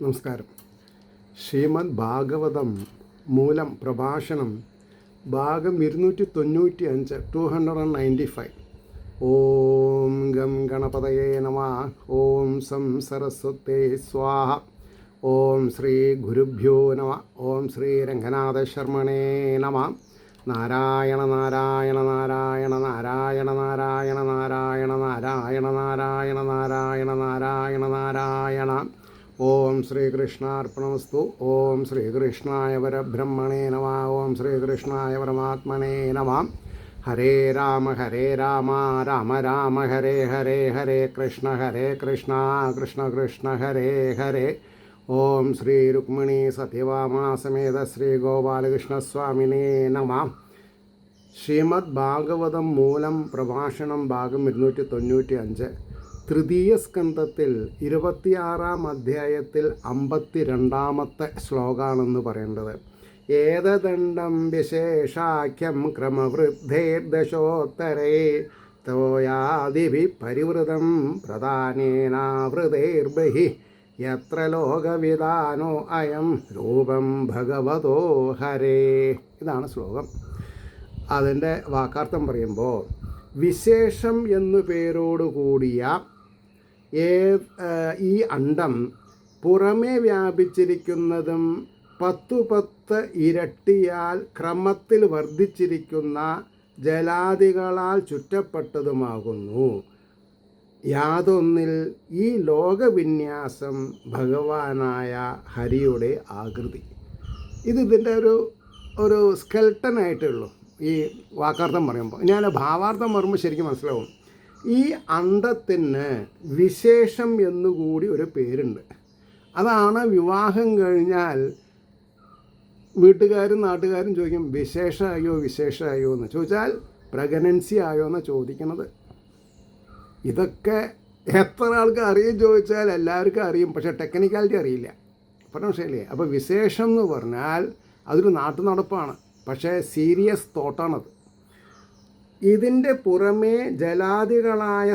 നമസ്കാരം. ശ്രീമദ് ഭാഗവതം മൂലം പ്രഭാഷണം ഭാഗം 295 295. ഓം ഗം ഗണപതയേ നമഃ. ഓം സം സരസ്വതേ സ്വാഹ. ഓം ശ്രീ ഗുരുഭ്യോ നമഃ. ഓം ശ്രീ രംഗനാഥ ശർമ്മണേ നമഃ. നാരായണ നാരായണ നാരായണ നാരായണ നാരായണ നാരായണ നാരായണ നാരായണ നാരായണ നാരായണ നാരായണ. ഓം ശ്രീകൃഷ്ണാർപ്പണമസ്തു. ഓം ശ്രീകൃഷ്ണായ പരബ്രഹ്മണേ നമഃ. ഓം ശ്രീകൃഷ്ണായ പരമാത്മനേ നമഃ. ഹരേ രാമ രാമ രാമ ഹരേ ഹരേ, ഹരേ കൃഷ്ണ കൃഷ്ണ കൃഷ്ണ ഹരേ ഹരേ. ഓം ശ്രീ രുക്മിണി സത്യഭാമാ സമേത ശ്രീ ഗോപാലകൃഷ്ണസ്വാമിനേ നമഃ. ശ്രീമദ് ഭാഗവതം മൂലം പ്രഭാഷണം ഭാഗം 295. തൃതീയ സ്കന്ധത്തിൽ 26-ാം അധ്യായത്തിൽ 52-ാമത്തെ ശ്ലോകമാണെന്ന് പറയേണ്ടത്. ഏതദണ്ഡം വിശേഷാഖ്യം ക്രമവൃദ്ധേർദശോത്തരേ തോയാദിഭി പരിവൃതം പ്രധാനേനാവൃതൈർബഹി യത്ര ലോകവിദാനോ അയം രൂപം ഭഗവതോ ഹരേ. ഇതാണ് ശ്ലോകം. അതിൻ്റെ വാക്കാർത്ഥം പറയുമ്പോൾ, വിശേഷം എന്നു പേരോടുകൂടിയ ഈ അണ്ഡം പുറമേ വ്യാപിച്ചിരിക്കുന്നതും 10 ഇരട്ടിയാൽ ക്രമത്തിൽ വർദ്ധിച്ചിരിക്കുന്ന ജലാദികളാൽ ചുറ്റപ്പെട്ടതുമാകുന്നു. യാതൊന്നിൽ ഈ ലോകവിന്യാസം ഭഗവാനായ ഹരിയുടെ ആകൃതി. ഇതിൻ്റെ ഒരു സ്കെൽട്ടനായിട്ടുള്ളൂ ഈ വാക്കാർത്ഥം പറയുമ്പോൾ. ഞാൻ ഭാവാർത്ഥം പറയുമ്പോൾ ശരിക്കും മനസ്സിലാവും. ഈ അണ്ഡത്തിന് വിശേഷം എന്നുകൂടി ഒരു പേരുണ്ട്. അതാണ് വിവാഹം കഴിഞ്ഞാൽ വീട്ടുകാരും നാട്ടുകാരും ചോദിക്കും, വിശേഷമായോ എന്ന് ചോദിച്ചാൽ പ്രഗ്നൻസി ആയോ എന്ന് ചോദിക്കുന്നത്. ഇതൊക്കെ എത്ര ആൾക്ക് അറിയും ചോദിച്ചാൽ എല്ലാവർക്കും അറിയും, പക്ഷേ ടെക്നിക്കാലിറ്റി അറിയില്ല. മനസ്സിലായില്ലേ? അപ്പോൾ വിശേഷം എന്ന് പറഞ്ഞാൽ അതൊരു നാട്ടുനടപ്പാണ്, പക്ഷേ സീരിയസ് തോട്ടാണത്. ഇതിൻ്റെ പുറമേ ജലാദികളായ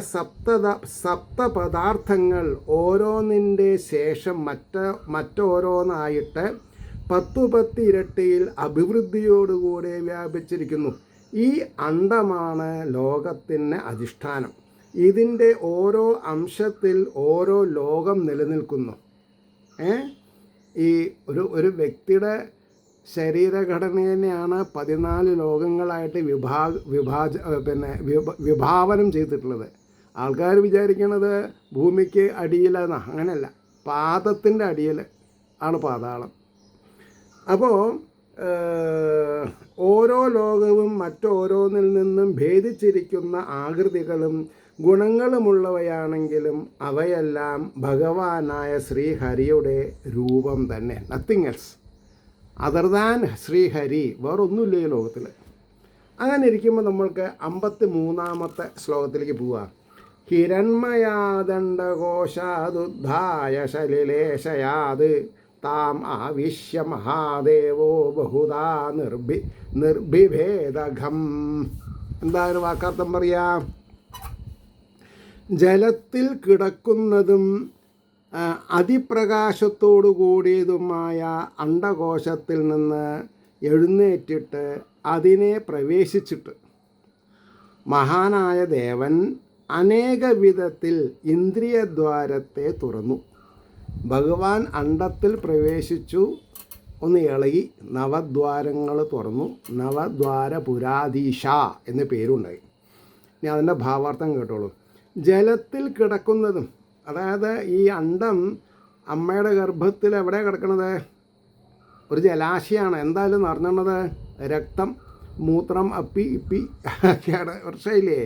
സപ്തപദാർത്ഥങ്ങൾ ഓരോന്നിൻ്റെ ശേഷം മറ്റോരോന്നായിട്ട് 10 ഇരട്ടിയിൽ അഭിവൃദ്ധിയോടുകൂടെ വ്യാപിച്ചിരിക്കുന്നു. ഈ അണ്ഡമാണ് ലോകത്തിന് അധിഷ്ഠാനം. ഇതിൻ്റെ ഓരോ അംശത്തിൽ ഓരോ ലോകം നിലനിൽക്കുന്നു. ഈ ഒരു വ്യക്തിയുടെ ശരീരഘടനയെയാണ് 14 ലോകങ്ങളായിട്ട് വിഭാവനം ചെയ്തിട്ടുള്ളത്. ആൾക്കാർ വിചാരിക്കുന്നത് ഭൂമിക്ക് അടിയിലെന്നാ. അങ്ങനെയല്ല, പാദത്തിൻ്റെ അടിയിൽ ആണ് പാതാളം. അപ്പോൾ ഓരോ ലോകവും മറ്റോരോന്നിൽ നിന്നും ഭേദിച്ചിരിക്കുന്ന ആകൃതികളും ഗുണങ്ങളുമുള്ളവയാണെങ്കിലും അവയെല്ലാം ഭഗവാനായ ശ്രീഹരിയുടെ രൂപം തന്നെ. Nothing else other than Srihari. വേറൊന്നുമില്ല ഈ ലോകത്തിൽ. അങ്ങനെ ഇരിക്കുമ്പോൾ നമ്മൾക്ക് 53-ാമത്തെ ശ്ലോകത്തിലേക്ക് പോവാം. ഹിരൺമയാദണ്ഡകോശാദുദ്ധായ ശലിലേശയാത് താം ആവിശ്യ മഹാദേവോ ബഹുധാ നിർഭിഭേദഘം. എന്താ ഒരു വാക്കാർത്ഥം പറയാം? ജലത്തിൽ കിടക്കുന്നതും അതിപ്രകാശത്തോടു കൂടിയതുമായ അണ്ഡകോശത്തിൽ നിന്ന് എഴുന്നേറ്റിട്ട് അതിനെ പ്രവേശിച്ചിട്ട് മഹാനായ ദേവൻ അനേക വിധത്തിൽ ഇന്ദ്രിയദ്വാരത്തെ തുറന്നു. ഭഗവാൻ അണ്ഡത്തിൽ പ്രവേശിച്ചു, ഒന്ന് ഇളകി, നവദ്വാരങ്ങൾ തുറന്നു. നവദ്വാരപുരാധീശ എന്ന് പേരുണ്ടായി. ഇനി അതിൻ്റെ ഭാവാർത്ഥം കേട്ടോളൂ. ജലത്തിൽ കിടക്കുന്നതും, അതായത് ഈ അണ്ഡം അമ്മയുടെ ഗർഭത്തിൽ എവിടെ കിടക്കണത്? ഒരു ജലാശയമാണ്. എന്തായാലും നിറഞ്ഞത് രക്തം, മൂത്രം, അപ്പി ഇപ്പി ഒക്കെയാണ്. വർഷയില്ലേ?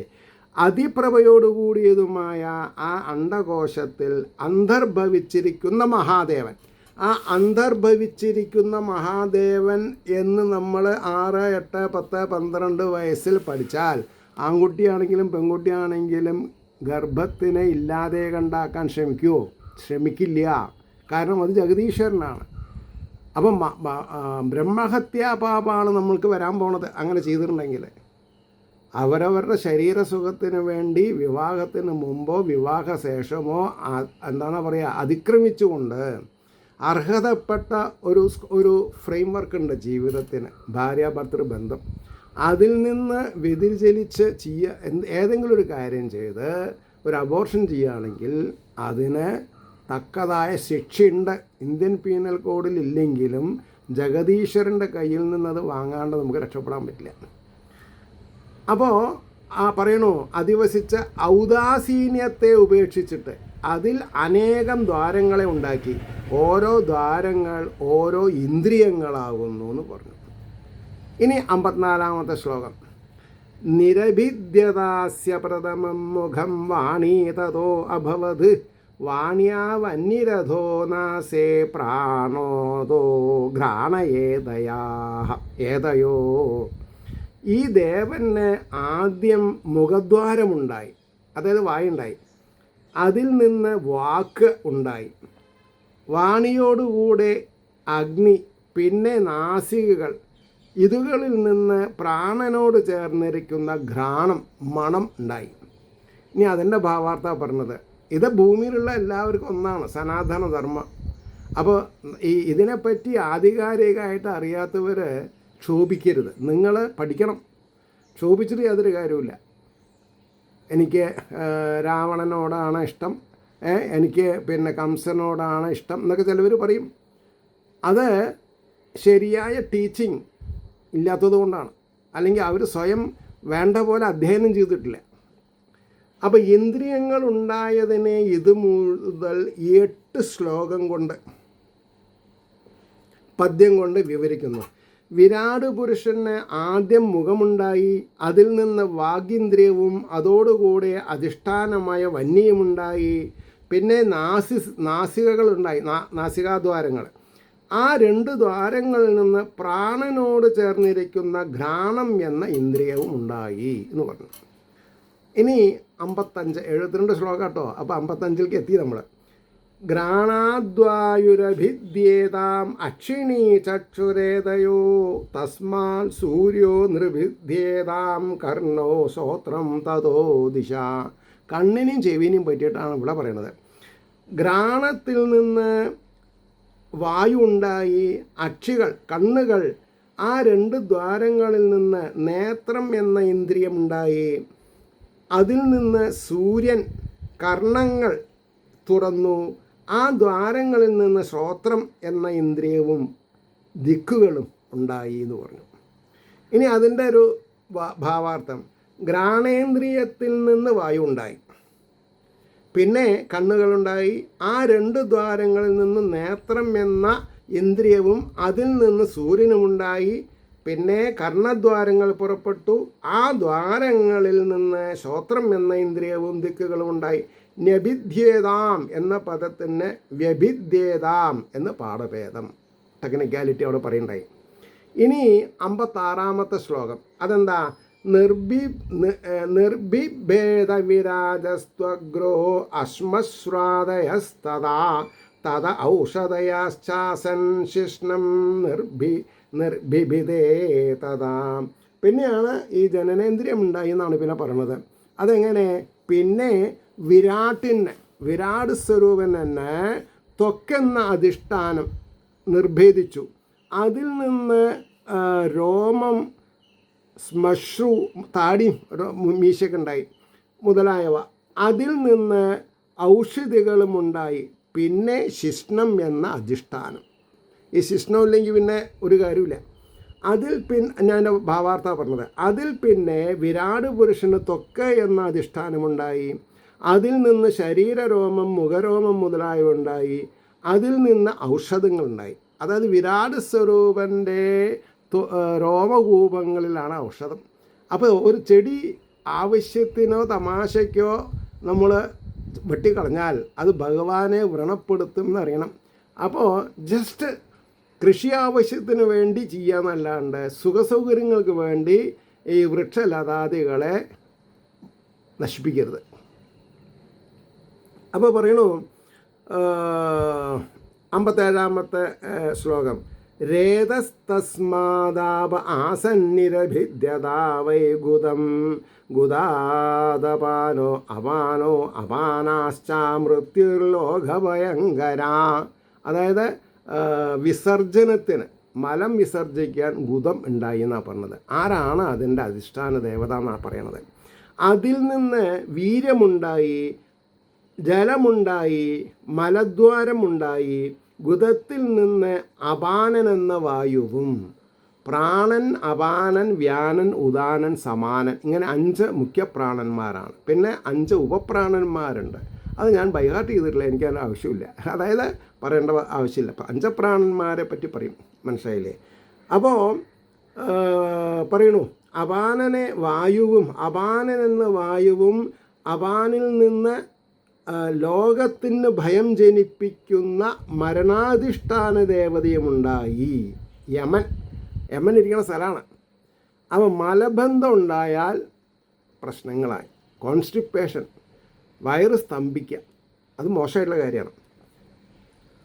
അതിപ്രഭയോടുകൂടിയതുമായ ആ അണ്ഡകോശത്തിൽ അന്തർഭവിച്ചിരിക്കുന്ന മഹാദേവൻ. ആ അന്തർഭവിച്ചിരിക്കുന്ന മഹാദേവൻ എന്ന് നമ്മൾ 6, 8, 10, 12 വയസ്സിൽ പഠിച്ചാൽ, ആൺകുട്ടിയാണെങ്കിലും പെൺകുട്ടിയാണെങ്കിലും ഗർഭത്തിനെ ഇല്ലാതെ കണ്ടാക്കാൻ ശ്രമിക്കുമോ? ശ്രമിക്കില്ല. കാരണം അത് ജഗദീശ്വരനാണ്. അപ്പം ബ്രഹ്മഹത്യാപാപാണ് നമ്മൾക്ക് വരാൻ പോണത് അങ്ങനെ ചെയ്തിട്ടുണ്ടെങ്കിൽ. അവരവരുടെ ശരീരസുഖത്തിന് വേണ്ടി വിവാഹത്തിന് മുമ്പോ വിവാഹശേഷമോ എന്താണ് പറയുക, അതിക്രമിച്ചുകൊണ്ട് അർഹതപ്പെട്ട ഒരു ഫ്രെയിം വർക്ക് ഉണ്ട് ജീവിതത്തിന്, ഭാര്യാഭർത്തൃ ബന്ധം. അതിൽ നിന്ന് വ്യതിചലിച്ച് ഏതെങ്കിലും ഒരു കാര്യം ചെയ്ത് ഒരു അബോർഷൻ ചെയ്യുകയാണെങ്കിൽ അതിന് തക്കതായ ശിക്ഷയുണ്ട്. ഇന്ത്യൻ പീനൽ കോഡിൽ ഇല്ലെങ്കിലും ജഗദീശ്വരൻ്റെ കയ്യിൽ നിന്നത് വാങ്ങാണ്ട് നമുക്ക് രക്ഷപ്പെടാൻ പറ്റില്ല. അപ്പോൾ പറയണു, അധിവസിച്ച ഔദാസീന്യത്തെ ഉപേക്ഷിച്ചിട്ട് അതിൽ അനേകം ദ്വാരങ്ങളെ ഉണ്ടാക്കി, ഓരോ ദ്വാരങ്ങൾ ഓരോ ഇന്ദ്രിയങ്ങളാകുന്നു എന്ന് പറഞ്ഞു. ഇനി 54-ാമത്തെ ശ്ലോകം. നിരഭിദ്യദാസ്യ പ്രഥമം മുഖം വാണീ തതോ അഭവത് വാണ്യാവന്യരഥോ നാസേ പ്രാണോദോ ഘ്രാണയേതയോ. ഈ ദേവന് ആദ്യം മുഖദ്വാരമുണ്ടായി, അതായത് വായുണ്ടായി. അതിൽ നിന്ന് വാക്ക് ഉണ്ടായി, വാണിയോടുകൂടെ അഗ്നി, പിന്നെ നാസികകൾ, ഇതുകളിൽ നിന്ന് പ്രാണനോട് ചേർന്നിരിക്കുന്ന ഘ്രാണം, മണം ഉണ്ടായി. ഇനി അതിൻ്റെ ഭാവാർത്ഥ പറഞ്ഞത്, ഇത് ഭൂമിയിലുള്ള എല്ലാവർക്കും ഒന്നാണ്, സനാതന ധർമ്മം. അപ്പോൾ ഇതിനെപ്പറ്റി ആധികാരികമായിട്ട് അറിയാത്തവർ ക്ഷോഭിക്കരുത്, നിങ്ങൾ പഠിക്കണം. ക്ഷോഭിച്ചിട്ട് യാതൊരു കാര്യമില്ല. എനിക്ക് രാവണനോടാണ് ഇഷ്ടം, എനിക്ക് കംസനോടാണ് ഇഷ്ടം എന്നൊക്കെ ചിലവർ പറയും. അത് ശരിയായ ടീച്ചിങ് ഇല്ലാത്തത് കൊണ്ടാണ്, അല്ലെങ്കിൽ അവർ സ്വയം വേണ്ട പോലെ അധ്യയനം ചെയ്തിട്ടില്ല. അപ്പോൾ ഇന്ദ്രിയങ്ങൾ ഉണ്ടായതിനെ ഇത് മുതൽ 8 ശ്ലോകം കൊണ്ട്, പദ്യം കൊണ്ട് വിവരിക്കുന്നു. വിരാട് പുരുഷന് ആദ്യം മുഖമുണ്ടായി, അതിൽ നിന്ന് വാഗീന്ദ്രിയവും അതോടുകൂടെ അധിഷ്ഠാനമായ വന്യമുണ്ടായി, പിന്നെ നാസികകളുണ്ടായി, നാസികാദ്വാരങ്ങൾ. ആ 2 ദ്വാരങ്ങളിൽ നിന്ന് പ്രാണനോട് ചേർന്നിരിക്കുന്ന ഘ്രാണം എന്ന ഇന്ദ്രിയവും ഉണ്ടായി എന്ന് പറഞ്ഞു. ഇനി 72 ശ്ലോകം കേട്ടോ. അപ്പോൾ 55 എത്തി നമ്മൾ. ഘ്രാണാദ്വായുരഭിദ്യേതാം അക്ഷിണീ ചക്ഷുരേതയോ തസ്മാൽ സൂര്യോ നിർഭിദ്യേതാം കർണോ ശ്രോത്രം തതോ ദിശ. കണ്ണിനെയും ചെവിനെയും പറ്റിയിട്ടാണ് ഇവിടെ പറയുന്നത്. ഘ്രാണത്തിൽ നിന്ന് വായു ഉണ്ടായി, അക്ഷികൾ, കണ്ണുകൾ, ആ 2 ദ്വാരങ്ങളിൽ നിന്ന് നേത്രം എന്ന ഇന്ദ്രിയമുണ്ടായി, അതിൽ നിന്ന് സൂര്യൻ, കർണങ്ങൾ തുറന്നു, ആ ദ്വാരങ്ങളിൽ നിന്ന് ശ്രോത്രം എന്ന ഇന്ദ്രിയവും ദിക്കുകളും ഉണ്ടായി എന്ന് പറഞ്ഞു. ഇനി അതിൻ്റെ ഒരു ഭാവാർത്ഥം, ഘ്രാണേന്ദ്രിയത്തിൽ നിന്ന് വായു ഉണ്ടായി, പിന്നെ കണ്ണുകളുണ്ടായി, ആ 2 ദ്വാരങ്ങളിൽ നിന്ന് നേത്രം എന്ന ഇന്ദ്രിയവും അതിൽ നിന്ന് സൂര്യനുമുണ്ടായി, പിന്നെ കർണദ്വാരങ്ങൾ പുറപ്പെട്ടു, ആ ദ്വാരങ്ങളിൽ നിന്ന് ശ്രോത്രം എന്ന ഇന്ദ്രിയവും ദിക്കുകളും ഉണ്ടായി. നഭിദ്യേതാം എന്ന പദത്തിന് വ്യഭിദ്യേതാം എന്ന് പാഠഭേദം, ടെക്നിക്കാലിറ്റി അവിടെ പറയുണ്ടായി. ഇനി 56-ാമത്തെ ശ്ലോകം. അതെന്താ? നിർഭിഭേദവിരാജസ്ത്വഗ്രോ അശ്മശ്രാദയസ്തദാ തദ ഔഷധയാശ്ചാസൻ ശിഷ്ണം നിർഭിഭിതേ തഥാ. പിന്നെയാണ് ഈ ജനനേന്ദ്രിയം ഉണ്ടായി എന്നാണ് പിന്നെ പറയുന്നത്. അതെങ്ങനെ? പിന്നെ വിരാട് സ്വരൂപൻ തന്നെ ത്വക്കെന്ന അധിഷ്ഠാനം നിർഭേദിച്ചു, അതിൽ നിന്ന് രോമം, ശ്മശ്രു, താടി, മീശയൊക്കെ ഉണ്ടായി മുതലായവ, അതിൽ നിന്ന് ഔഷധികളുമുണ്ടായി, പിന്നെ ശിഷ്ണം എന്ന അധിഷ്ഠാനം. ഈ ശിഷ്ണം ഇല്ലെങ്കിൽ പിന്നെ ഒരു കാര്യമില്ല. അതിൽ ഞാൻ ഭാവാർത്ഥ പറഞ്ഞത്, അതിൽ പിന്നെ വിരാട് പുരുഷന് ത്വക്ക് എന്ന അധിഷ്ഠാനമുണ്ടായി, അതിൽ നിന്ന് ശരീരരോമം, മുഖരോമം മുതലായവ ഉണ്ടായി, അതിൽ നിന്ന് ഔഷധങ്ങളുണ്ടായി. അതായത് വിരാട് സ്വരൂപൻ്റെ രോമകൂപങ്ങളിലാണ് ഔഷധം. അപ്പോൾ ഒരു ചെടി ആവശ്യത്തിനോ തമാശയ്ക്കോ നമ്മൾ വെട്ടിക്കളഞ്ഞാൽ അത് ഭഗവാനെ വ്രണപ്പെടുത്തും എന്നറിയണം. അപ്പോൾ ജസ്റ്റ് കൃഷി ആവശ്യത്തിന് വേണ്ടി ചെയ്യാമെന്നല്ലാണ്ട് സുഖസൗകര്യങ്ങൾക്ക് വേണ്ടി ഈ വൃക്ഷലതാദികളെ നശിപ്പിക്കരുത്. അപ്പോൾ പറയണു 57-ാമത്തെ ശ്ലോകം. രേതസ്തസ്മാദാപ ആസന്നിരഭിദ്യതാ വൈഗുദം ഗുദാദപാനോ അപാനോ അപാനാശ്ച മൃത്യുർലോകഭയങ്കര. അതായത് വിസർജനത്തിന് മലം വിസർജിക്കാൻ ഗുദം ഉണ്ടായി എന്നാണ് പറഞ്ഞത്. ആരാണ് അതിൻ്റെ അധിഷ്ഠാന ദേവത എന്നാണ് പറയണത്. അതിൽ നിന്ന് വീര്യമുണ്ടായി, ജലമുണ്ടായി, മലദ്വാരമുണ്ടായി, ഗുദത്തിൽ നിന്ന് അപാനൻ എന്ന വായുവും, പ്രാണൻ, അപാനൻ, വ്യാനൻ, ഉദാനൻ, സമാനൻ, ഇങ്ങനെ 5 മുഖ്യ പ്രാണന്മാരാണ്. പിന്നെ 5 ഉപപ്രാണന്മാരുണ്ട്. അത് ഞാൻ ബൈഹാർട്ട് ചെയ്തിട്ടില്ല, എനിക്കതിന് ആവശ്യമില്ല, അതായത് പറയേണ്ട ആവശ്യമില്ല. 5 പ്രാണന്മാരെ പറ്റി പറയും, മനസ്സിലായില്ലേ? അപ്പോൾ പറയണു, അപാനനെ വായുവും, അപാനൻ എന്ന വായുവും അപാനിൽ നിന്ന് ലോകത്തിന് ഭയം ജനിപ്പിക്കുന്ന മരണാധിഷ്ഠാന ദേവതയുമുണ്ടായി. യമൻ ഇരിക്കുന്ന സ്ഥലമാണ്. അപ്പോൾ മലബന്ധം ഉണ്ടായാൽ പ്രശ്നങ്ങളായി, കോൺസ്റ്റിപ്പേഷൻ, വയറ് സ്തംഭിക്കുക, അത് മോശമായിട്ടുള്ള കാര്യമാണ്.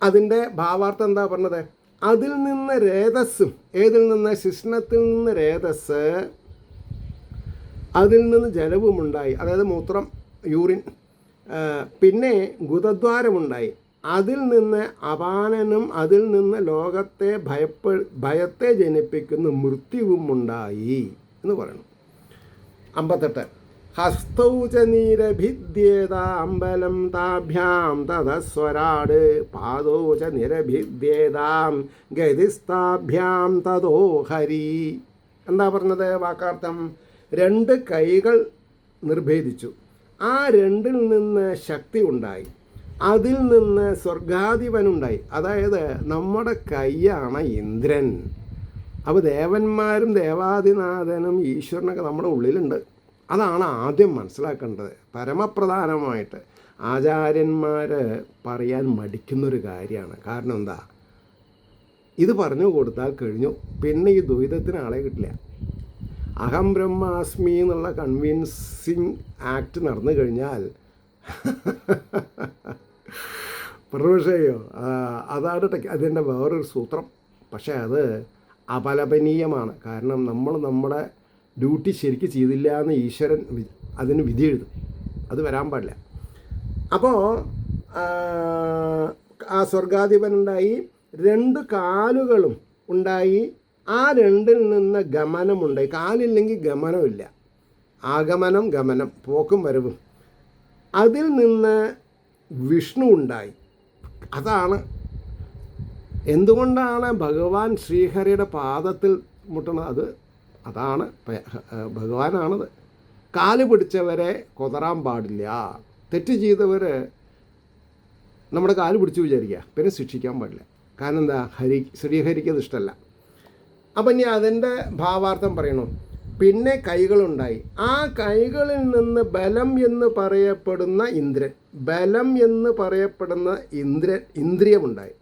അതിൻ്റെ ഭാവാർത്ഥം എന്താ പറഞ്ഞത്? അതിൽ നിന്ന് രേതസ്സും, ഏതിൽ നിന്ന്? ശിശ്നത്തിൽ നിന്ന് രേതസ്, അതിൽ നിന്ന് ജലവുമുണ്ടായി, അതായത് മൂത്രം, യൂറിൻ. പിന്നെ ഗുദദ്വാരമുണ്ടായി, അതിൽ നിന്ന് അപാനനും, അതിൽ നിന്ന് ലോകത്തെ ഭയത്തെ ജനിപ്പിക്കുന്ന മൃത്യുവും ഉണ്ടായി എന്ന് പറയുന്നു. 58 ഹസ്തൗച നിരഭിദ്യേതാംബലം താഭ്യാം തതസ്വരാട് പാദോച നിരഭിദ്യേതാം ഗതിസ്താഭ്യാം തതോ ഹരി. എന്താ പറഞ്ഞത് വാക്കാർത്ഥം? 2 കൈകൾ നിർഭേദിച്ചു, ആ 2-ൽ നിന്ന് ശക്തി ഉണ്ടായി, അതിൽ നിന്ന് സ്വർഗാധിപനുണ്ടായി. അതായത് നമ്മുടെ കൈയാണ് ഇന്ദ്രൻ. അപ്പോൾ ദേവന്മാരും ദേവാദിനാഥനും ഈശ്വരനൊക്കെ നമ്മുടെ ഉള്ളിലുണ്ട്. അതാണ് ആദ്യം മനസ്സിലാക്കേണ്ടത്. പരമപ്രധാനമായിട്ട് ആചാര്യന്മാർ പറയാൻ മടിക്കുന്നൊരു കാര്യമാണ്. കാരണം എന്താ? ഇത് പറഞ്ഞു കൊടുത്താൽ കഴിഞ്ഞു, പിന്നെ ഈ ദ്വൈതത്തിന് ആളെ കിട്ടില്ല. അഹം ബ്രഹ്മാസ്മി എന്നുള്ള കൺവിൻസിങ് ആക്ട് നടന്നു കഴിഞ്ഞാൽ പ്രവേശയോ അതാണ് അതിൻ്റെ വേറൊരു സൂത്രം. പക്ഷേ അത് അപലപനീയമാണ്. കാരണം നമ്മൾ നമ്മുടെ ഡ്യൂട്ടി ശരിക്ക് ചെയ്തില്ല എന്ന് ഈശ്വരൻ അതിന് വിധി എഴുതും. അത് വരാൻ പാടില്ല. അപ്പോൾ ആ സ്വർഗാധിപനുണ്ടായി, 2 കാലുകളും ഉണ്ടായി, ആ 2-ൽ നിന്ന് ഗമനമുണ്ടായി. കാലില്ലെങ്കിൽ ഗമനമില്ല, ആഗമനം ഗമനം, പോക്കും വരവും. അതിൽ നിന്ന് വിഷ്ണു ഉണ്ടായി. അതാണ് എന്തുകൊണ്ടാണ് ഭഗവാൻ ശ്രീഹരിയുടെ പാദത്തിൽ മുട്ടണത്. അതാണ് ഭഗവാനാണത്. കാല് പിടിച്ചവരെ കൊതറാൻ പാടില്ല. തെറ്റ് ചെയ്തവർ നമ്മുടെ കാല് പിടിച്ചു വിചാരിക്കുക, പിന്നെ ശിക്ഷിക്കാൻ പാടില്ല. കാരണം എന്താ? ശ്രീഹരിക്ക് അത് ഇഷ്ടമല്ല. അപ്പം ഇനി അതിൻ്റെ ഭാവാർത്ഥം പറയണു. പിന്നെ കൈകളുണ്ടായി, ആ കൈകളിൽ നിന്ന് ബലം എന്ന് പറയപ്പെടുന്ന ഇന്ദ്രൻ, ബലം എന്ന് പറയപ്പെടുന്ന ഇന്ദ്രിയമുണ്ടായി.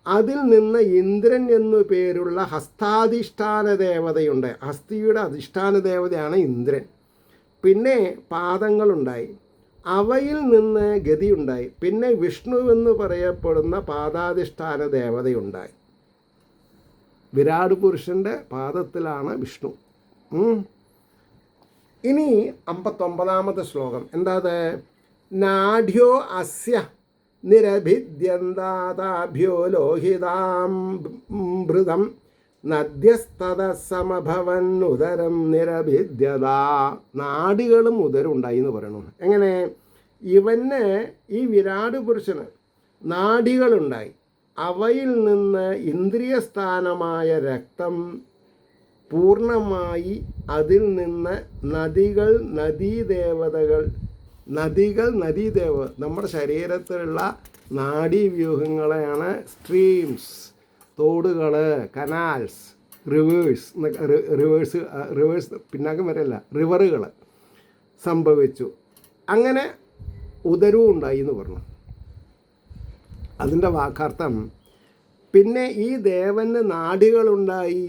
അതിൽ നിന്ന് ഇന്ദ്രൻ എന്നു പേരുള്ള ഹസ്താധിഷ്ഠാന ദേവതയുണ്ട്. ഹസ്തിയുടെ അധിഷ്ഠാന ദേവതയാണ് ഇന്ദ്രൻ. പിന്നെ പാദങ്ങളുണ്ടായി, അവയിൽ നിന്ന് ഗതിയുണ്ടായി. പിന്നെ വിഷ്ണു എന്ന് പറയപ്പെടുന്ന പാദാധിഷ്ഠാന ദേവതയുണ്ടായി. വിരാട് പുരുഷൻ്റെ പാദത്തിലാണ് വിഷ്ണു. ഇനി 59-ാമത്തെ ശ്ലോകം എന്താത്? നാഢ്യോ അസ്യ നിരഭിദ്യന്താതാഭ്യോ ലോഹിതാമൃതം നദ്യസ്തത സമഭവൻ ഉദരം നിരഭിദ്യതാ. നാഡികളും ഉദരം ഉണ്ടായി എന്ന് പറയണു. എങ്ങനെ? ഇവന്, ഈ വിരാട് പുരുഷന് നാഡികളുണ്ടായി, അവയിൽ നിന്ന് ഇന്ദ്രിയസ്ഥാനമായ രക്തം പൂർണ്ണമായി, അതിൽ നിന്ന് നദികൾ, നദീദേവതകൾ, നമ്മുടെ ശരീരത്തിലുള്ള നാഡീവ്യൂഹങ്ങളെയാണ് സ്ട്രീംസ്, തോടുകൾ, കനാൽസ്, റിവേഴ്സ് പിന്നാക്കം വരെയല്ല, റിവറുകൾ സംഭവിച്ചു. അങ്ങനെ ഉദരവും ഉണ്ടായി എന്ന് പറഞ്ഞു. അതിൻ്റെ വാക്കാർത്ഥം, പിന്നെ ഈ ദേവന് നാഡികളുണ്ടായി,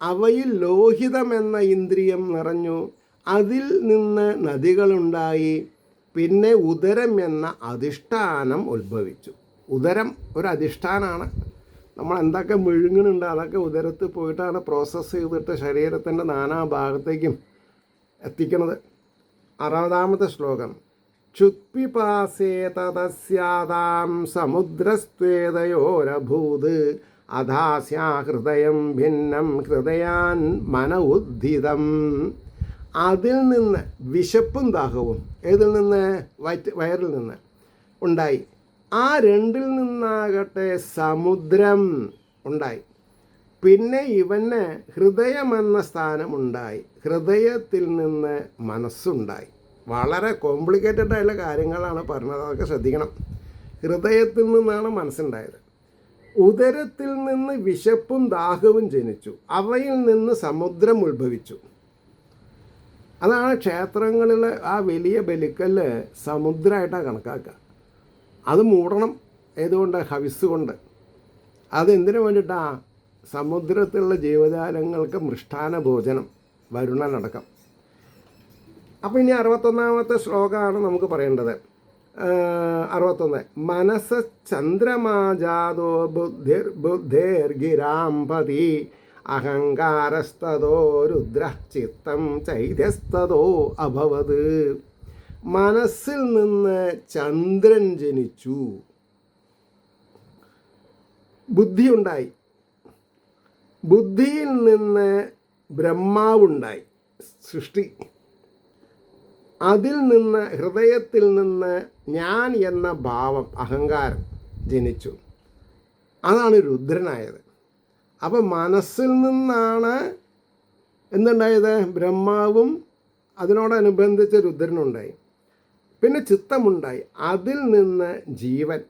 അവയിൽ ലോഹിതമെന്ന ഇന്ദ്രിയം നിറഞ്ഞു, അതിൽ നിന്ന് നദികളുണ്ടായി, പിന്നെ ഉദരം എന്ന അധിഷ്ഠാനം ഉത്ഭവിച്ചു. ഉദരം ഒരു അധിഷ്ഠാനമാണ്. നമ്മൾ എന്തൊക്കെ വിഴുങ്ങുന്നുണ്ട് അതൊക്കെ ഉദരത്തിൽ പോയിട്ടാണ് പ്രോസസ്സ് ചെയ്തിട്ട് ശരീരത്തിൻ്റെ നാനാഭാഗത്തേക്കും എത്തിക്കുന്നത്. 60-ാമത്തെ ശ്ലോകം ക്ഷുത്പിപാസേ തതസ്യാതാം സമുദ്രസ്ത്വേതയോരഭൂത് അധാസ്യാ ഹൃദയം ഭിന്നം ഹൃദയാൻ മന ഉദ്ധിതം. അതിൽ നിന്ന് വിശപ്പും ദാഹവും ഏതിൽ നിന്ന്? വയറിൽ നിന്ന് ഉണ്ടായി. ആ രണ്ടിൽ നിന്നാകട്ടെ സമുദ്രം ഉണ്ടായി. പിന്നെ ഇവന് ഹൃദയമെന്ന സ്ഥാനമുണ്ടായി. ഹൃദയത്തിൽ നിന്ന് മനസ്സുണ്ടായി. വളരെ കോംപ്ലിക്കേറ്റഡ് ആയിട്ടുള്ള കാര്യങ്ങളാണ് പറഞ്ഞത്, അതൊക്കെ ശ്രദ്ധിക്കണം. ഹൃദയത്തിൽ നിന്നാണ് മനസ്സുണ്ടായത്. ഉദരത്തിൽ നിന്ന് വിശപ്പും ദാഹവും ജനിച്ചു. അവയിൽ നിന്ന് സമുദ്രം ഉത്ഭവിച്ചു. അതാണ് ക്ഷേത്രങ്ങളിൽ ആ വലിയ ബലിക്കല്ല് സമുദ്രമായിട്ടാണ് കണക്കാക്കുക. അത് മൂടണം. ഏതുകൊണ്ട്? ഹവിസ് കൊണ്ട്. അതെന്തിനു വേണ്ടിയിട്ടാണ്? സമുദ്രത്തിലുള്ള ജീവജാലങ്ങൾക്ക് മൃഷ്ടാന ഭോജനം, വരുണനടക്കം. അപ്പോൾ ഇനി 61-ാമത്തെ ശ്ലോകമാണ് നമുക്ക് പറയേണ്ടത്. 61. മനസ്സ് ചന്ദ്രമാജാതോ ബുദ്ധിർഗിരാംപതി അഹങ്കാരസ്തോ രുദ്ര ചിത്തം ചൈതസ്തോ അഭവത്. മനസ്സിൽ നിന്ന് ചന്ദ്രൻ ജനിച്ചു, ബുദ്ധിയുണ്ടായി. ബുദ്ധിയിൽ നിന്ന് ബ്രഹ്മാവുണ്ടായി, സൃഷ്ടി. അതിൽ നിന്ന് ഹൃദയത്തിൽ നിന്ന് ഞാൻ എന്ന ഭാവം, അഹങ്കാരം ജനിച്ചു. അതാണ് രുദ്രനായത്. അപ്പം മനസ്സിൽ നിന്നാണ് എന്തുണ്ടായത്? ബ്രഹ്മാവും അതിനോടനുബന്ധിച്ച് രുദ്രനുണ്ടായി. പിന്നെ ചിത്തമുണ്ടായി. അതിൽ നിന്ന് ജീവൻ.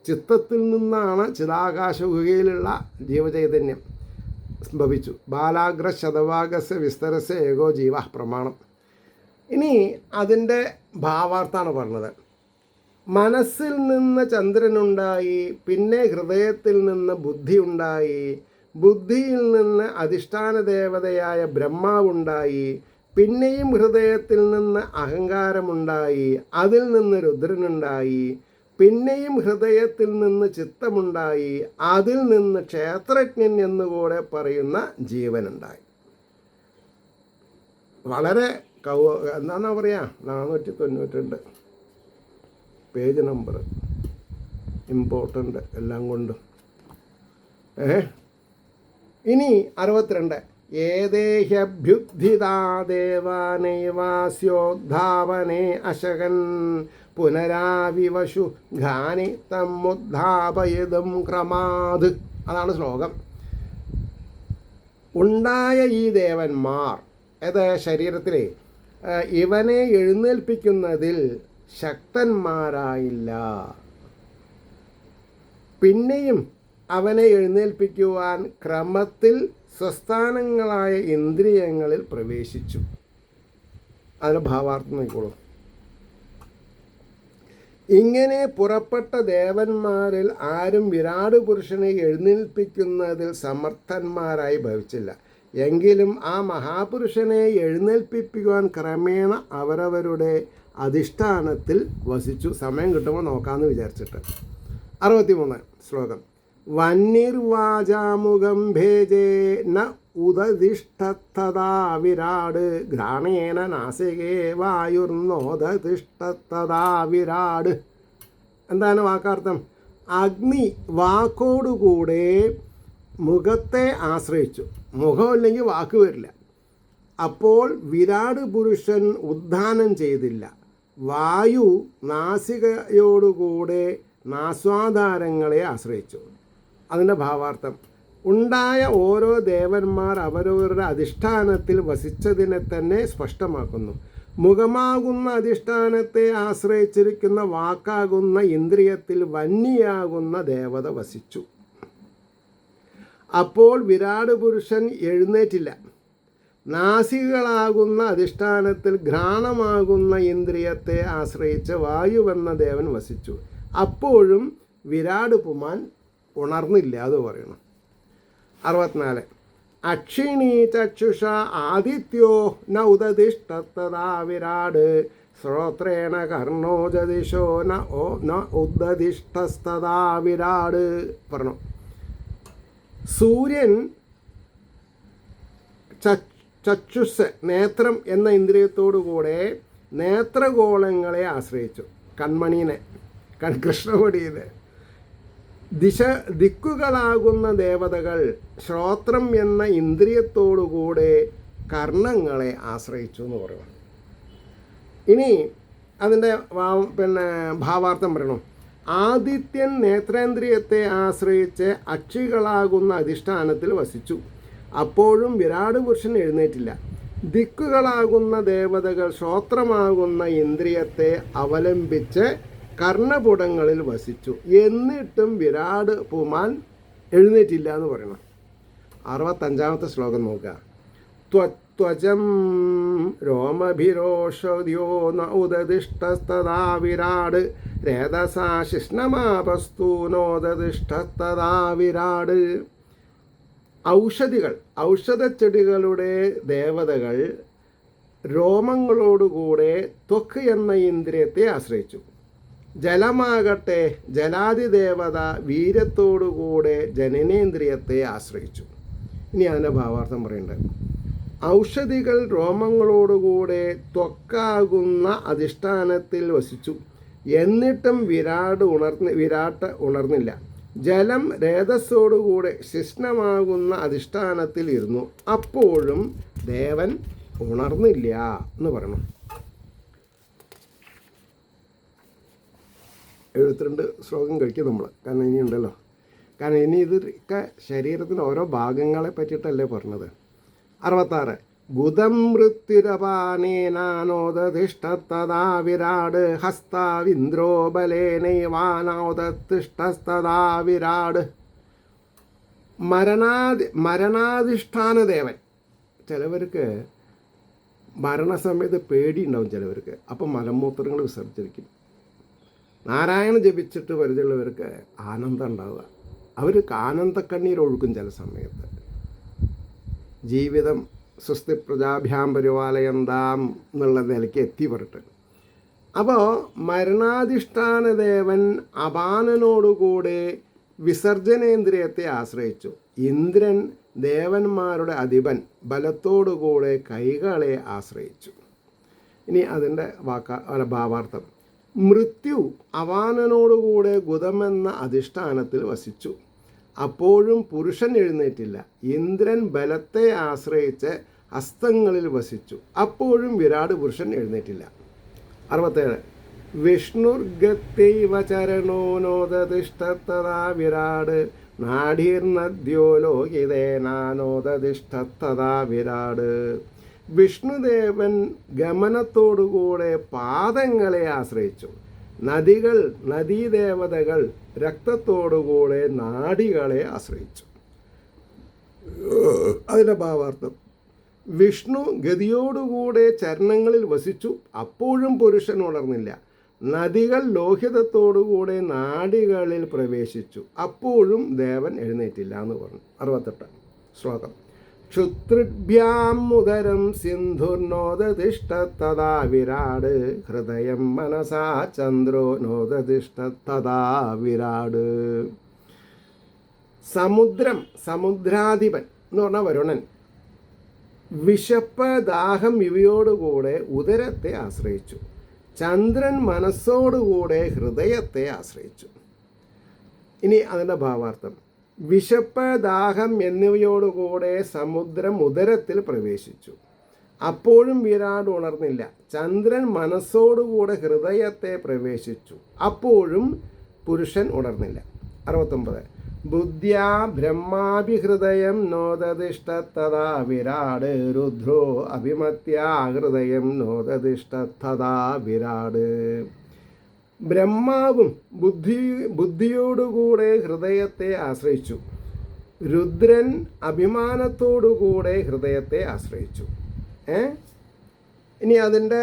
ചിത്തത്തിൽ നിന്നാണ് ചിതാകാശ ഗുഹയിലുള്ള ജീവചൈതന്യം ഭവിച്ചു. ബാലാഗ്ര ശതവാഗസ്യ വിസ്തരസ്യ ഏകോ ജീവ പ്രമാണം. ഇനി അതിൻ്റെ ഭാവാർത്ഥാണ് പറഞ്ഞത്. മനസ്സിൽ നിന്ന് ചന്ദ്രനുണ്ടായി, പിന്നെ ഹൃദയത്തിൽ നിന്ന് ബുദ്ധി ഉണ്ടായി, ബുദ്ധിയിൽ നിന്ന് അധിഷ്ഠാന ദേവതയായ ബ്രഹ്മാവുണ്ടായി, പിന്നെയും ഹൃദയത്തിൽ നിന്ന് അഹങ്കാരമുണ്ടായി, അതിൽ നിന്ന് രുദ്രനുണ്ടായി, പിന്നെയും ഹൃദയത്തിൽ നിന്ന് ചിത്തമുണ്ടായി, അതിൽ നിന്ന് ക്ഷേത്രജ്ഞൻ എന്നുകൂടെ പറയുന്ന ജീവനുണ്ടായി. വളരെ എന്താണെന്നാ പറയുക, 492 പേജ് നമ്പർ, ഇമ്പോർട്ടൻ്റ് എല്ലാം കൊണ്ടും. ഇനി 62. ഏദേഹ്യഭ്യുദ്ധിതാ ദേവാനൈവാസ്യോദ്ധാവനേ അശകൻ പുനരാവിവശു ഘാനി തമ്മുദ്ധാപയതും ക്രമാത്. അതാണ് ശ്ലോകം. ഉണ്ടായ ഈ ദേവന്മാർ, അത് ശരീരത്തിലെ ഇവനെ എഴുന്നേൽപ്പിക്കുന്നതിൽ ശക്തന്മാരായില്ല. പിന്നെയും അവനെ എഴുന്നേൽപ്പിക്കുവാൻ ക്രമത്തിൽ സ്വസ്ഥാനങ്ങളായ ഇന്ദ്രിയങ്ങളിൽ പ്രവേശിച്ചു. അതിന് ഭാവാർത്ഥം നോക്കിക്കോളൂ. ഇങ്ങനെ പുറപ്പെട്ട ദേവന്മാരിൽ ആരും വിരാട് പുരുഷനെ എഴുന്നേൽപ്പിക്കുന്നതിൽ സമർത്ഥന്മാരായി ഭവിച്ചില്ല. എങ്കിലും ആ മഹാപുരുഷനെ എഴുന്നേൽപ്പിക്കുവാൻ ക്രമേണ അവരവരുടെ അധിഷ്ഠാനത്തിൽ വസിച്ചു. സമയം കിട്ടുമ്പോൾ നോക്കാമെന്ന് വിചാരിച്ചിട്ട്. 63 ശ്ലോകം. വന്നിർവാചാമുഖം ഭേജേ ന ഉദതിഷ്ഠത്തതാ വിരാട് ഘ്രാണേന നാസികേ വായുർനോദതിഷ്ഠത്തതാ വിരാട്. എന്താണ് വാക്കാർത്ഥം? അഗ്നി വാക്കോടുകൂടെ മുഖത്തെ ആശ്രയിച്ചു. മുഖമില്ലെങ്കിൽ വാക്ക് വരില്ല. അപ്പോൾ വിരാട് പുരുഷൻ ഉദ്ധാനം ചെയ്തില്ല. വായു നാസികയോടുകൂടെ നാസ്വാധാരങ്ങളെ ആശ്രയിച്ചു. അതിൻ്റെ ഭാവാർത്ഥം: ഉണ്ടായ ഓരോ ദേവന്മാർ അവരവരുടെ അധിഷ്ഠാനത്തിൽ വസിച്ചതിനെ തന്നെ സ്പഷ്ടമാക്കുന്നു. മുഖമാകുന്ന അധിഷ്ഠാനത്തെ ആശ്രയിച്ചിരിക്കുന്ന വാക്കാകുന്ന ഇന്ദ്രിയത്തിൽ വന്യയാകുന്ന ദേവത വസിച്ചു. അപ്പോൾ വിരാട് പുരുഷൻ എഴുന്നേറ്റില്ല. നാസികളാകുന്ന അധിഷ്ഠാനത്തിൽ ഘ്രാണമാകുന്ന ഇന്ദ്രിയത്തെ ആശ്രയിച്ച് വായുവെന്ന ദേവൻ വസിച്ചു. അപ്പോഴും വിരാട് പുമാൻ ഉണർന്നില്ല. അത് പറയണം. 64. അക്ഷിണീ ചക്ഷുഷ ആദിത്യോ ന ഉദതിഷ്ഠത്തതാ വിരാട് ശ്രോത്രേണ കർണോജ ദിശോ ന ഉദതിഷ്ഠസ്തതാ വിരാട്. പറഞ്ഞു. സൂര്യൻ ചക്ഷുസ് നേത്രം എന്ന ഇന്ദ്രിയത്തോടുകൂടെ നേത്രഗോളങ്ങളെ ആശ്രയിച്ചു. കൺമണീനെ, കൃഷ്ണകൊടിയിലെ ദിക്കുകളാകുന്ന ദേവതകൾ ശ്രോത്രം എന്ന ഇന്ദ്രിയത്തോടുകൂടെ കർണങ്ങളെ ആശ്രയിച്ചു എന്ന് പറയണം. ഇനി അതിൻ്റെ ഭാവാർത്ഥം പറയണം. ആദിത്യൻ നേത്രേന്ദ്രിയത്തെ ആശ്രയിച്ച് അക്ഷികളാകുന്ന അധിഷ്ഠാനത്തിൽ വസിച്ചു. അപ്പോഴും വിരാട് പുരുഷൻ എഴുന്നേറ്റില്ല. ദിക്കുകളാകുന്ന ദേവതകൾ ശ്രോത്രമാകുന്ന ഇന്ദ്രിയത്തെ അവലംബിച്ച് കർണപുടങ്ങളിൽ വസിച്ചു. എന്നിട്ടും വിരാട് പുമാൻ എഴുന്നേറ്റില്ല എന്ന് പറയണം. 65-ാമത്തെ ശ്ലോകം നോക്കുക. ത്വജം രോമഭിരോഷദ്യോ ന ഉദതിഷ്ഠസ്തദാ വിരാട് രേതസാ ശിഷ്ണമാപസ്തു നോദതിഷ്ഠസ്തദാ വിരാട്. ഔഷധച്ചെടികളുടെ ദേവതകൾ രോമങ്ങളോടുകൂടെ ത്വക്ക് എന്ന ഇന്ദ്രിയത്തെ ആശ്രയിച്ചു. ജലമാകട്ടെ ജലാതിദേവത വീര്യത്തോടുകൂടെ ജനനേന്ദ്രിയത്തെ ആശ്രയിച്ചു. ഇനി അതിൻ്റെ ഭാവാർത്ഥം പറയേണ്ടത്. ഔഷധികൾ രോമങ്ങളോടുകൂടെ ത്വക്കാകുന്ന അധിഷ്ഠാനത്തിൽ വസിച്ചു. എന്നിട്ടും വിരാട്ട് ഉണർന്നില്ല. ജലം രേതസ്സോടുകൂടെ ശിഷ്ണമാകുന്ന അധിഷ്ഠാനത്തിൽ ഇരുന്നു. അപ്പോഴും ദേവൻ ഉണർന്നില്ല എന്ന് പറയണം. 72 ശ്ലോകം കഴിക്കും നമ്മൾ. കാരണം ഇനിയുണ്ടല്ലോ. കാരണം ഇനി ഇതൊക്കെ ശരീരത്തിൻ്റെ ഓരോ ഭാഗങ്ങളെ പറ്റിയിട്ടല്ലേ പറഞ്ഞത്. 66. ഗുദം മൃത്യുരപാനേനാനോദതിഷ്ഠത്തദാ വിരാട് ഹസ്താവിന്ദ്രോ ബലേനൈവാനോദതിഷ്ഠസ്തദാ വിരാട്. മരണാധിഷ്ഠാന ദേവൻ. ചിലവർക്ക് മരണസമയത്ത് പേടിയുണ്ടാവും ചിലവർക്ക്. അപ്പം മലമൂത്രങ്ങൾ വിസർജിക്കും. നാരായണ ജപിച്ചിട്ട് പരിചയമുള്ളവർക്ക് ആനന്ദം ഉണ്ടാവുക. അവർക്ക് ആനന്ദക്കണ്ണീരൊഴുക്കും ചില സമയത്ത്. ജീവിതം സ്വസ്തി പ്രജാഭ്യാം പരിപാലയന്താം എന്നുള്ള നിലയ്ക്ക് എത്തി പറട്ട്. അപ്പോൾ മരണാധിഷ്ഠാന ദേവൻ അപാനനോടുകൂടെ വിസർജനേന്ദ്രിയത്തെ ആശ്രയിച്ചു. ഇന്ദ്രൻ ദേവന്മാരുടെ അധിപൻ ബലത്തോടുകൂടെ കൈകളെ ആശ്രയിച്ചു. ഇനി അതിൻ്റെ ഭാവാർത്ഥം. മൃത്യു അപാനനോടുകൂടെ ഗുദമെന്ന അധിഷ്ഠാനത്തിൽ വസിച്ചു. അപ്പോഴും പുരുഷൻ എഴുന്നേറ്റില്ല. ഇന്ദ്രൻ ബലത്തെ ആശ്രയിച്ച് ഹസ്തങ്ങളിൽ വസിച്ചു. അപ്പോഴും വിരാട് പുരുഷൻ എഴുന്നേറ്റില്ല. 67. വിഷ്ണുർഗത്യൈവ ചരണോ നോദതിഷ്ഠത്തദാ വിരാട് നാഡീർനദ്യോ ലോകിതേനാനോദതിഷ്ഠത്തദാ വിരാട്. വിഷ്ണുദേവൻ ഗമനത്തോടുകൂടെ പാദങ്ങളെ ആശ്രയിച്ചു. നദീദേവതകൾ രക്തത്തോടുകൂടെ നാഡികളെ ആശ്രയിച്ചു. അതിൻ്റെ ഭാവാർത്ഥം. വിഷ്ണു ഗതിയോടുകൂടെ ചരണങ്ങളിൽ വസിച്ചു. അപ്പോഴും പുരുഷൻ ഉണർന്നില്ല. നദികൾ ലോഹിതത്തോടുകൂടെ നാഡികളിൽ പ്രവേശിച്ചു. അപ്പോഴും ദേവൻ എഴുന്നേറ്റില്ല എന്ന് പറഞ്ഞു. 68 ശ്ലോകം. ക്ഷുത്രിഭ്യാം ഉദരം സിന്ധുർനോദതിഷ്ഠത്തദാ വിരാട് ഹൃദയം മനസാ ചന്ദ്രോ നോദതിഷ്ഠത്തദാ വിരാട്. സമുദ്രാധിപൻ എന്ന് പറഞ്ഞാൽ വരുണൻ വിശപ്പ് ദാഹം ഇവയോടുകൂടെ ഉദരത്തെ ആശ്രയിച്ചു. ചന്ദ്രൻ മനസ്സോടുകൂടെ ഹൃദയത്തെ ആശ്രയിച്ചു. ഇനി അതിൻ്റെ ഭാവാർത്ഥം. വിശപ്പ് ദാഹം എന്നിവയോടുകൂടെ സമുദ്രം ഉദരത്തിൽ പ്രവേശിച്ചു. അപ്പോഴും വിരാട് ഉണർന്നില്ല. ചന്ദ്രൻ മനസ്സോടുകൂടെ ഹൃദയത്തെ പ്രവേശിച്ചു. അപ്പോഴും പുരുഷൻ ഉണർന്നില്ല. 69. ബുദ്ധ്യാ ബ്രഹ്മാഭിഹൃദയം നോദതിഷ്ഠത്തദാ വിരാട് രുദ്രോ അഭിമത്യാ ഹൃദയം നോദതിഷ്ഠത്തദാ വിരാട്. ബ്രഹ്മാവും ബുദ്ധിയോടുകൂടെ ഹൃദയത്തെ ആശ്രയിച്ചു. രുദ്രൻ അഭിമാനത്തോടുകൂടെ ഹൃദയത്തെ ആശ്രയിച്ചു. ഇനി അതിൻ്റെ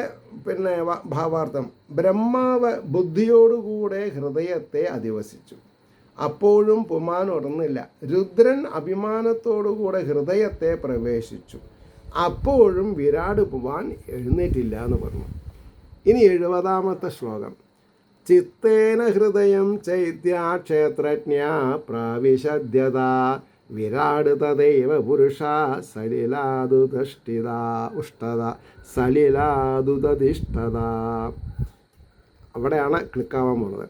ഭാവാർത്ഥം. ബ്രഹ്മാവ് ബുദ്ധിയോടുകൂടെ ഹൃദയത്തെ അധിവസിച്ചു. അപ്പോഴും പുമാൻ ഉണർന്നില്ല. രുദ്രൻ അഭിമാനത്തോടുകൂടെ ഹൃദയത്തെ പ്രവേശിച്ചു. അപ്പോഴും വിരാട് പുമാൻ എഴുന്നേറ്റില്ല എന്ന് പറഞ്ഞു. ഇനി 70-ാമത്തെ ശ്ലോകം. ചിത്തേന ഹൃദയം ചൈത്യാക്ഷേത്രജ്ഞ പ്രാവിശദ്യത വിരാട് തദൈവ പുരുഷ സലിലാതുതഷ്ഠിത ഉഷ്ടത സലിലാതുതധിഷ്ഠത. അവിടെയാണ് ക്ലിക്കാവാൻ പോണത്.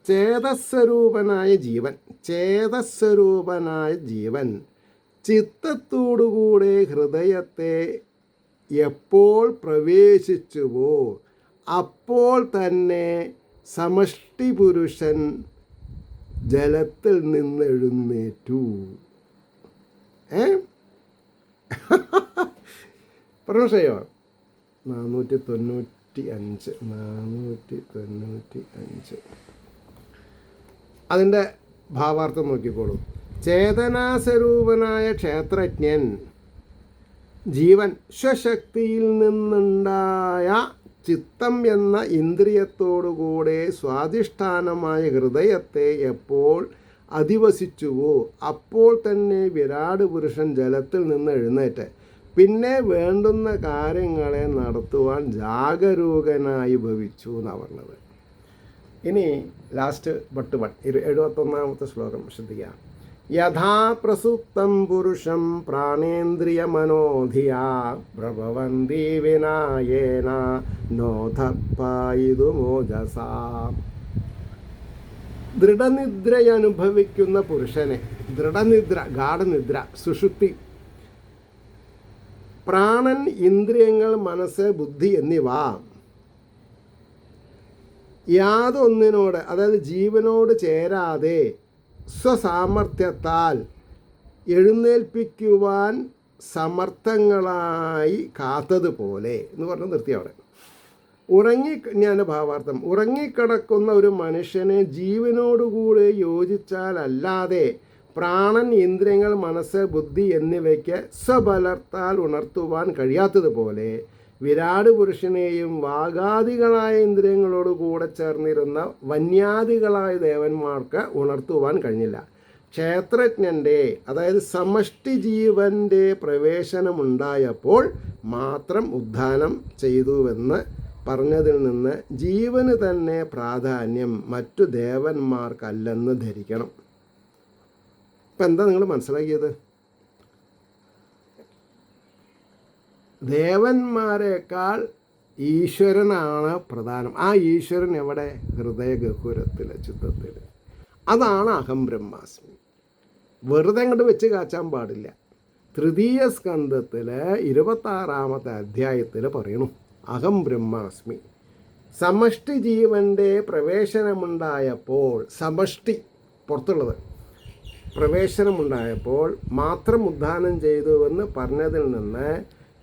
ചേതസ്വരൂപനായ ജീവൻ ചിത്തത്തോടുകൂടെ ഹൃദയത്തെ എപ്പോൾ പ്രവേശിച്ചുവോ അപ്പോൾ തന്നെ സമഷ്ടി പുരുഷൻ ജലത്തിൽ നിന്നെഴുന്നേറ്റു. പ്രശ്നയോ 495 അതിൻ്റെ ഭാവാർത്ഥം നോക്കിക്കോളൂ. ചേതനാസ്വരൂപനായ ക്ഷേത്രജ്ഞൻ ജീവൻ സ്വശക്തിയിൽ നിന്നുണ്ടായ ചിത്തം എന്ന ഇന്ദ്രിയത്തോടുകൂടെ സ്വാധിഷ്ഠാനമായ ഹൃദയത്തെ എപ്പോൾ അധിവസിച്ചുവോ അപ്പോൾ തന്നെ വിരാട് പുരുഷൻ ജലത്തിൽ നിന്ന് എഴുന്നേറ്റ് പിന്നെ വേണ്ടുന്ന കാര്യങ്ങളെ നടത്തുവാൻ ജാഗരൂകനായി ഭവിച്ചു എന്നാണ് പറഞ്ഞത്. ഇനി ലാസ്റ്റ് ബട്ട് 71ാമത്തെ ശ്ലോകം ശ്രദ്ധിക്കാം. യഥാ പ്രസുപ്തം പുരുഷം പ്രാണേന്ദ്രിയമനോധിയാ പ്രഭവന്തി വിനായേന നോധപ്പായിതു മോജസാ. ദൃഢനിദ്രയനുഭവിക്കുന്ന പുരുഷനെ, ദൃഢനിദ്ര, ഗാഠനിദ്ര, സുഷുപ്തി, പ്രാണൻ, ഇന്ദ്രിയങ്ങൾ, മനസ്സ്, ബുദ്ധി എന്നിവ യാതൊന്നിനോട്, അതായത് ജീവനോട് ചേരാതെ സ്വസാമർഥ്യത്താൽ എഴുന്നേൽപ്പിക്കുവാൻ സമർത്ഥങ്ങളായി കാത്തതുപോലെ എന്ന് പറഞ്ഞ് നിർത്തി അവിടെ. ഞാൻ ഭാവാർത്ഥം, ഉറങ്ങിക്കിടക്കുന്ന ഒരു മനുഷ്യനെ ജീവനോടുകൂടി യോജിച്ചാലല്ലാതെ പ്രാണൻ, ഇന്ദ്രിയങ്ങൾ, മനസ്സ്, ബുദ്ധി എന്നിവയ്ക്ക് സ്വബലത്താൽ ഉണർത്തുവാൻ കഴിയാത്തതുപോലെ വിരാട് പുരുഷനെയും വാഗാദികളായ ഇന്ദ്രിയങ്ങളോട് കൂടെ ചേർന്നിരുന്ന വന്യാദികളായ ദേവന്മാർക്ക് ഉണർത്തുവാൻ കഴിഞ്ഞില്ല. ക്ഷേത്രജ്ഞൻ്റെ, അതായത് സമഷ്ടി ജീവൻ്റെ പ്രവേശനമുണ്ടായപ്പോൾ മാത്രം ഉദ്ധാനം ചെയ്തുവെന്ന് പറഞ്ഞതിൽ നിന്ന് ജീവന് തന്നെ പ്രാധാന്യം മറ്റു ദേവന്മാർക്കല്ലെന്ന് ധരിക്കണം. ഇപ്പം എന്താ നിങ്ങൾ മനസ്സിലാക്കിയത്? ദേവന്മാരെക്കാൾ ഈശ്വരനാണ് പ്രധാനം. ആ ഈശ്വരൻ എവിടെ? ഹൃദയഗഹ്വരത്തിൽ, ചിത്തത്തിൽ. അതാണ് അഹം ബ്രഹ്മാസ്മി. വെറുതെ അങ്ങോട്ട് വെച്ച് കാച്ചാൻ പാടില്ല. തൃതീയ സ്കന്ധത്തിൽ 26ാമത്തെ അധ്യായത്തിൽ പറയണു അഹം ബ്രഹ്മാസ്മി. സമഷ്ടി ജീവൻ്റെ പ്രവേശനമുണ്ടായപ്പോൾ, സമഷ്ടി പുറത്തുള്ളത് പ്രവേശനമുണ്ടായപ്പോൾ മാത്രം ഉദ്ധാനം ചെയ്തുവെന്ന് പറഞ്ഞതിൽ നിന്ന്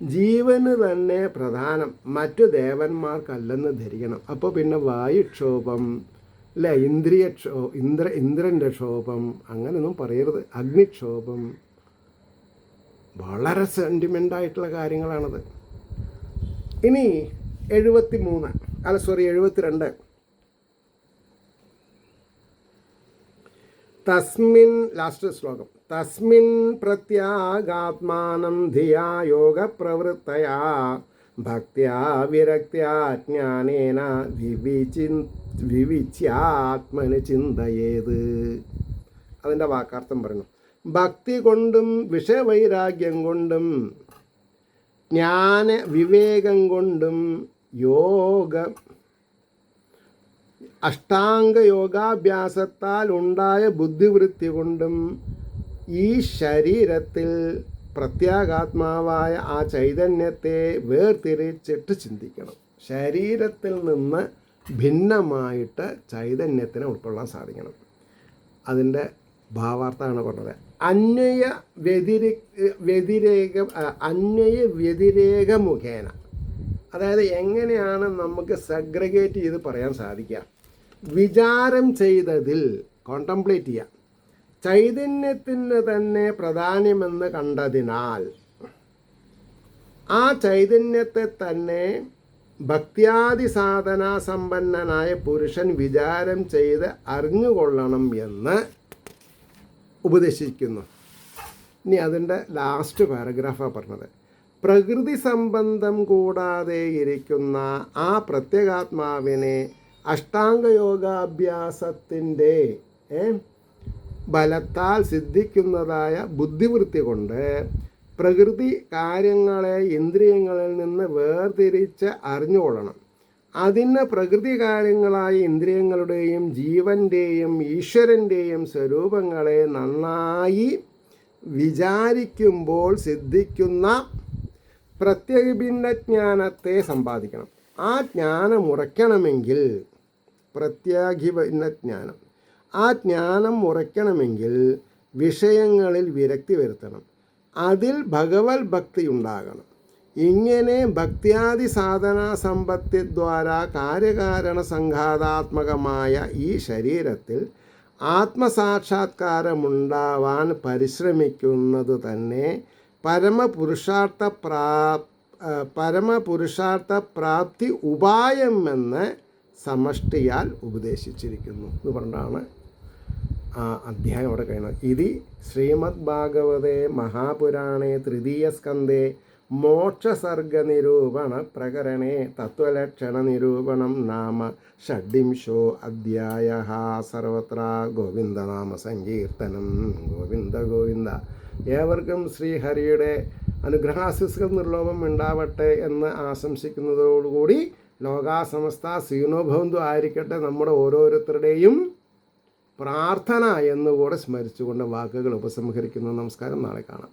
ജീവന് തന്നെ പ്രധാനം, മറ്റു ദേവന്മാർക്കല്ലെന്ന് ധരിക്കണം. അപ്പോൾ പിന്നെ വായുക്ഷോഭം, അല്ലേ, ഇന്ദ്രൻ്റെ ക്ഷോഭം അങ്ങനെയൊന്നും പറയരുത്. അഗ്നിക്ഷോഭം വളരെ സെൻറ്റിമെൻ്റായിട്ടുള്ള കാര്യങ്ങളാണത്. ഇനി 72 തസ്മിൻ, ലാസ്റ്റ് ശ്ലോകം. തസ്മിൻ പ്രത്യാഗാത്മാനം ധിയാ യോഗപ്രവൃത്തയാ ഭക്ത്യാ വിരക്ത്യാ ജ്ഞാനേന വിവിച്യാത്മന് ചിന്തയേത്. അതിൻ്റെ വാക്കാർത്ഥം പറയുന്നു. ഭക്തി കൊണ്ടും വിഷയവൈരാഗ്യം കൊണ്ടും ജ്ഞാന വിവേകം കൊണ്ടും അഷ്ടാംഗ യോഗാഭ്യാസത്താൽ ഉണ്ടായ ബുദ്ധിവൃത്തി കൊണ്ടും ഈ ശരീരത്തിൽ പ്രത്യാഗാത്മാവായ ആ ചൈതന്യത്തെ വേർതിരിച്ചിട്ട് ചിന്തിക്കണം. ശരീരത്തിൽ നിന്ന് ഭിന്നമായിട്ട് ചൈതന്യത്തിനെ ഉൾക്കൊള്ളാൻ സാധിക്കണം. അതിൻ്റെ ഭാവാർത്ഥമാണ് പറഞ്ഞത്. അന്വയ വ്യതിരേക മുഖേന, അതായത് എങ്ങനെയാണ് നമുക്ക് സഗ്രിഗേറ്റ് ചെയ്ത് പറയാൻ സാധിക്കുക? വിചാരം ചെയ്തതിൽ, കോണ്ടംപ്ലേറ്റ് ചെയ്യുക, ചൈതന്യത്തിന് തന്നെ പ്രാധാന്യമെന്ന് കണ്ടതിനാൽ ആ ചൈതന്യത്തെ തന്നെ ഭക്ത്യാദി സാധനാ സമ്പന്നനായ പുരുഷൻ വിചാരം ചെയ്ത് അറിഞ്ഞുകൊള്ളണം എന്ന് ഉപദേശിക്കുന്നു. ഇനി അതിൻ്റെ ലാസ്റ്റ് പാരഗ്രാഫാണ് പറഞ്ഞത്. പ്രകൃതി സംബന്ധം കൂടാതെ ഇരിക്കുന്ന ആ പ്രത്യേകാത്മാവിനെ അഷ്ടാംഗയോഗാഭ്യാസത്തിൻ്റെ ബലത്താൽ സിദ്ധിക്കുന്നതായ ബുദ്ധിവൃത്തി കൊണ്ട് പ്രകൃതി കാര്യങ്ങളെ ഇന്ദ്രിയങ്ങളിൽ നിന്ന് വേർതിരിച്ച് അറിഞ്ഞുകൊള്ളണം. അതിന് പ്രകൃതി കാര്യങ്ങളായ ഇന്ദ്രിയങ്ങളുടെയും ജീവൻ്റെയും ഈശ്വരൻ്റെയും സ്വരൂപങ്ങളെ നന്നായി വിചാരിക്കുമ്പോൾ സിദ്ധിക്കുന്ന പ്രത്യഭിന്നജ്ഞാനത്തെ സമ്പാദിക്കണം. ആ ജ്ഞാനം ഉറയ്ക്കണമെങ്കിൽ പ്രത്യാഭിന്നജ്ഞാനം, ആ ജ്ഞാനം ഉറയ്ക്കണമെങ്കിൽ വിഷയങ്ങളിൽ വിരക്തി വരുത്തണം. അതിൽ ഭഗവത് ഭക്തി ഉണ്ടാകണം. ഇങ്ങനെ ഭക്ത്യാദി സാധനാ സമ്പത്തി ദ്വാരാ കാര്യകാരണ സംഘാതാത്മകമായ ഈ ശരീരത്തിൽ ആത്മസാക്ഷാത്കാരമുണ്ടാവാൻ പരിശ്രമിക്കുന്നത് തന്നെ പരമപുരുഷാർത്ഥ പ്രാപ്തി ഉപായം എന്ന് സമഷ്ടിയാൽ ഉപദേശിച്ചിരിക്കുന്നു എന്ന് പറഞ്ഞാണ് ആ അധ്യായം അവിടെ കഴിയുന്നത്. ഇത് ശ്രീമദ് ഭാഗവതേ മഹാപുരാണേ തൃതീയസ്കന്ധേ മോക്ഷസർഗനിരൂപണ പ്രകരണേ തത്വലക്ഷണ നിരൂപണം നാമ ഷഡ്വിംശോ അധ്യായ. സർവത്ര ഗോവിന്ദനാമ സങ്കീർത്തനം. ഗോവിന്ദ ഗോവിന്ദ. ഏവർക്കും ശ്രീഹരിയുടെ അനുഗ്രഹാശിസ്സുകൾ നിർലോഭം ഉണ്ടാവട്ടെ എന്ന് ആശംസിക്കുന്നതോടുകൂടി ലോകാസമസ്ത സുഖിനോഭവന്തു ആയിരിക്കട്ടെ നമ്മുടെ ഓരോരുത്തരുടെയും പ്രാർത്ഥന എന്നുകൂടെ സ്മരിച്ചുകൊണ്ട് വാക്കുകൾ ഉപസംഹരിക്കുന്നു. നമസ്കാരം. നാളെ കാണാം.